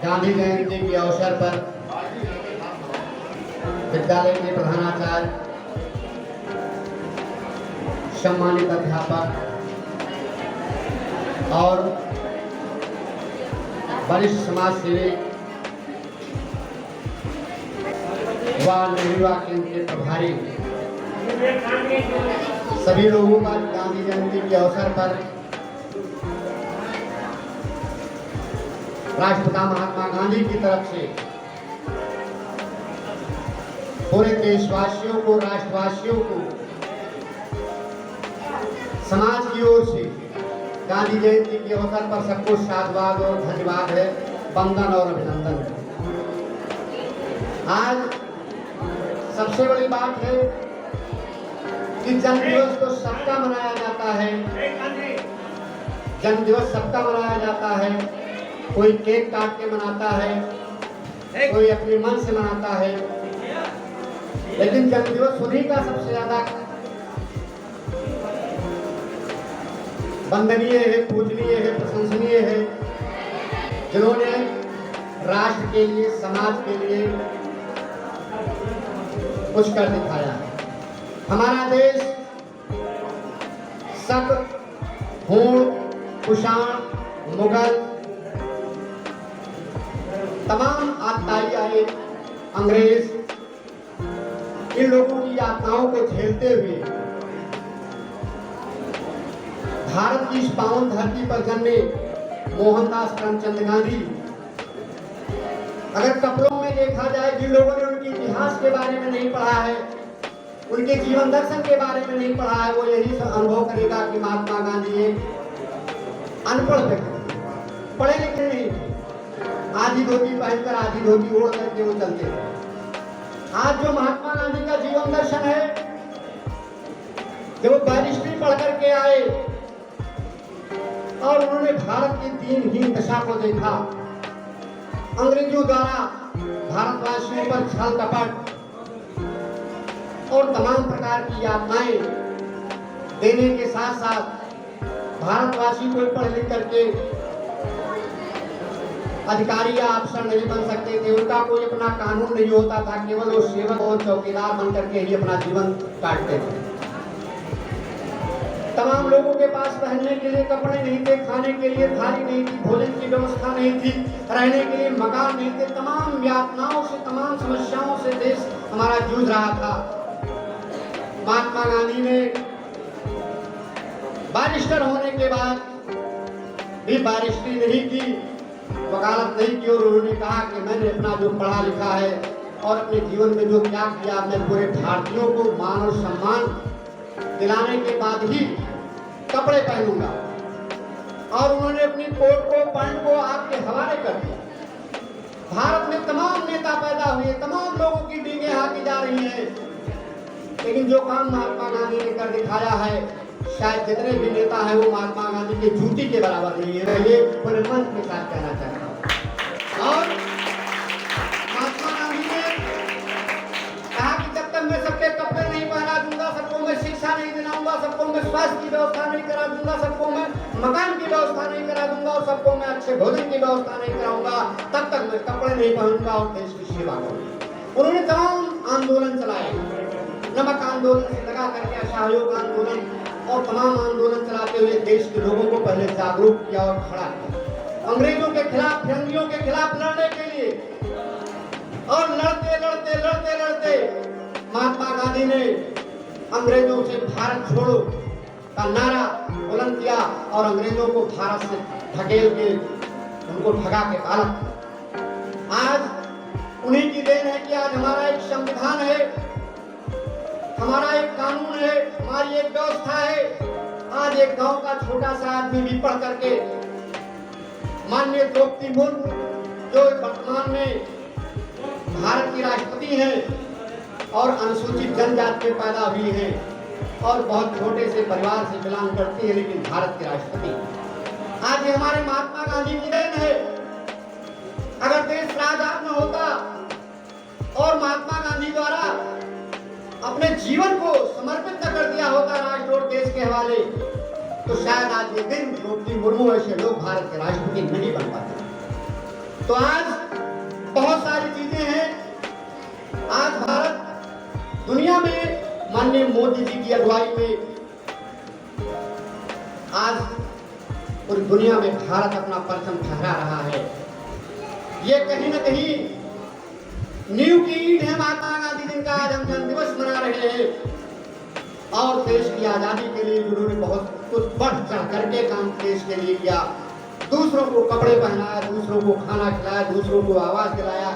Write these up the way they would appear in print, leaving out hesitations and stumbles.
गांधी जयंती के अवसर पर विद्यालय के प्रधानाचार्य, सम्मानित अध्यापक और वरिष्ठ समाज सेवी व नेहरू युवा केंद्र के प्रभारी सभी लोगों का गांधी जयंती के अवसर पर राष्ट्रपिता महात्मा गांधी की तरफ से पूरे देशवासियों को, राष्ट्रवासियों को, समाज की ओर से गांधी जयंती के अवसर पर सबको साधुवाद और धन्यवाद है, वंदन और अभिनंदन है। आज सबसे बड़ी बात है कि जन्म दिवस तो सबका मनाया जाता है, जन्म दिवस सबका मनाया जाता है। कोई केक काट के मनाता है, कोई अपने मन से मनाता है, लेकिन जन्म दिवस उन्हीं का सबसे ज्यादा वंदनीय है, पूजनीय है, प्रशंसनीय है, जिन्होंने राष्ट्र के लिए, समाज के लिए कुछ कर दिखाया है। हमारा देश शक, हूण, कुषाण, मुगल, तमाम आतताई आए, अंग्रेज, इन लोगों की यातनाओं को झेलते हुए भारत की इस पावन धरती पर जन्मे मोहनदास करमचंद गांधी, अगर कपड़ों में देखा जाए, जिन लोगों ने उनके इतिहास के बारे में नहीं पढ़ा है, उनके जीवन दर्शन के बारे में नहीं पढ़ा है, वो यही अनुभव करेगा कि महात्मा गांधी एक अनपढ़ व्यक्ति, पढ़े लिखे नहीं, आधी धोती पहनकर आधी धोती ओढ़ करके वो चलते थे। आज जो महात्मा गांधी का जीवन दर्शन है, जब वो बैरिस्ट्री पढ़ करके आए और उन्होंने भारत की दीनहीन दशा को देखा, अंग्रेजों द्वारा भारतवासियों पर छल कपट और तमाम प्रकार की यातनाएं देने के साथ साथ भारतवासी कोई पढ़ लिख करके अधिकारी या अफसर नहीं बन सकते थे, उनका कोई अपना कानून नहीं होता था, केवल वो सेवक और चौकीदार बन करके ही अपना जीवन काटते थे। तमाम लोगों के पास पहनने के लिए कपड़े नहीं थे, खाने के लिए थाली नहीं थी, भोजन की व्यवस्था नहीं थी, रहने के लिए मकान नहीं थे। तमाम यातनाओं से, तमाम समस्याओं से देश हमारा जूझ रहा था। महात्मा गांधी ने बैरिस्टर होने के बाद भी बैरिस्ट्री नहीं की, वकालत नहीं की, और उन्होंने कहा कि मैंने अपना जो पढ़ा लिखा है और अपने जीवन में जो त्याग किया, मैं पूरे भारतीयों को मान और सम्मान दिलाने के बाद ही कपड़े पहनूंगा। और उन्होंने अपनी कोट को, पैंट को आपके हवाले कर दिया। भारत में तमाम नेता पैदा हुए, तमाम लोगों की डींगे हाकी जा रही हैं, लेकिन जो काम महात्मा गांधी ने कर दिखाया है, शायद जितने भी नेता हैं वो महात्मा गांधी के जूती के बराबर नहीं है। ये पूरे मन के साथ कहना चाहता हूँ। और महात्मा गांधी ने कहा कि जब तक मैं सबके कपड़े नहीं पहना दूंगा, सबको मैं शिक्षा नहीं दिलाऊंगा, सबको मैं स्वास्थ्य की व्यवस्था नहीं करा दूंगा, सबको मैं मकान की व्यवस्था नहीं करा दूंगा और सबको मैं अच्छे भोजन की व्यवस्था नहीं कराऊंगा, तब तक मैं कपड़े नहीं पहनूंगा और देश की सेवा करूंगा। उन्होंने तमाम आंदोलन चलाए, नमक आंदोलन से लगा करके असहयोग आंदोलन और तमाम आंदोलन चलाते हुए देश के लोगों को पहले जागरूक किया और खड़ा किया अंग्रेजों के खिलाफ, फिरंगियों के खिलाफ लड़ने के लिए। और लड़ते लड़ते लड़ते लड़ते महात्मा गांधी ने अंग्रेजों से भारत छोड़ो का नारा बुलंद किया और अंग्रेजों को भारत से ढकेल के उनको भगा के पालक। आज उन्हीं की देन है कि आज हमारा एक संविधान है, हमारा एक कानून है, हमारी एक व्यवस्था है। आज एक गांव का छोटा सा आदमी भी पढ़ करके माननीय द्रौपदी मुर्मू, जो वर्तमान में भारत की राष्ट्रपति हैं और अनुसूचित जनजाति में पैदा हुई हैं और बहुत छोटे से परिवार से बिलोंग करती है, लेकिन भारत की राष्ट्रपति, आज ये हमारे महात्मा गांधी की देन है। अगर देश आजाद न होता और महात्मा गांधी द्वारा अपने जीवन को समर्पित न कर दिया होता राष्ट्र और देश के हवाले, तो शायद आज के दिन द्रौपदी मुर्मू ऐसे लोग भारत के राष्ट्रपति नहीं बन पाते। तो आज बहुत सारी चीजें हैं। आज भारत दुनिया में माननीय मोदी जी की अगुवाई में आज पूरी दुनिया में भारत अपना परचम फहरा रहा है। ये कहीं न कहीं नींव की ईंट है महात्मा गांधी जिनका आज हम जन्म दिवस मना रहे हैं। और देश की आजादी के लिए उन्होंने बहुत कुछ बढ़ चढ़ करके काम देश के लिए किया। दूसरों को कपड़े पहनाया, दूसरों को खाना खिलाया, दूसरों को आवाज दिलाया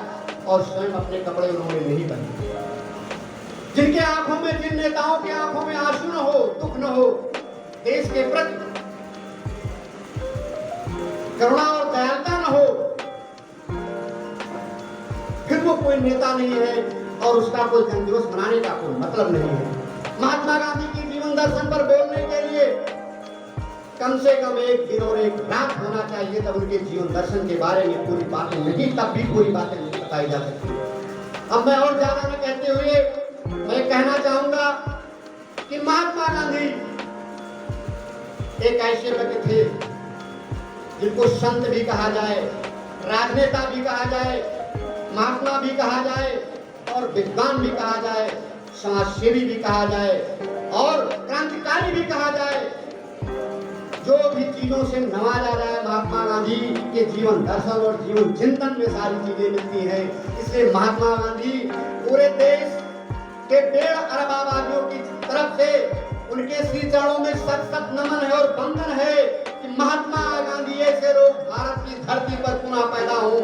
और स्वयं अपने कपड़े उन्होंने नहीं पहने। जिनके आंखों में, जिन नेताओं के आंखों में आंसू न हो, दुख न हो, देश के प्रति करुणा और दयालुता न हो, फिर वो कोई नेता नहीं है और उसका कोई जन्मदिवस मनाने का कोई मतलब नहीं है। महात्मा गांधी की जीवन दर्शन पर बोलने के लिए कम से कम एक दिन और एक रात होना चाहिए, तब उनके जीवन दर्शन के बारे में पूरी बातें नहीं, तब भी पूरी बातें नहीं बताई जा सकती। अब मैं और ज्यादा न कहते हुए मैं कहना चाहूंगा कि महात्मा गांधी एक ऐसे व्यक्ति थे जिनको संत भी कहा जाए, राजनेता भी कहा जाए, महात्मा भी कहा जाए और विद्वान भी कहा जाए, समाजसेवी भी कहा जाए और क्रांतिकारी भी कहा जाए। जो भी चीजों से नवाजा जाए, महात्मा गांधी के जीवन दर्शन और जीवन चिंतन में सारी चीजें मिलती हैं। इसलिए महात्मा गांधी पूरे देश के 1.5 अरब आबादियों की तरफ से उनके श्री चरणों में सत सत नमन है और वंदन है कि महात्मा गांधी ऐसे लोग भारत की धरती पर पुनः पैदा हो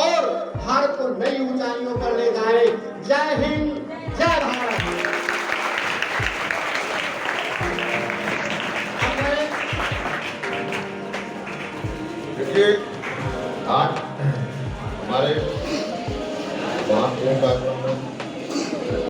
और भारत को नई ऊंचाइयों पर ले जाए। जय हिंद, जय भारत। देखिए, आज हमारे महात्मा का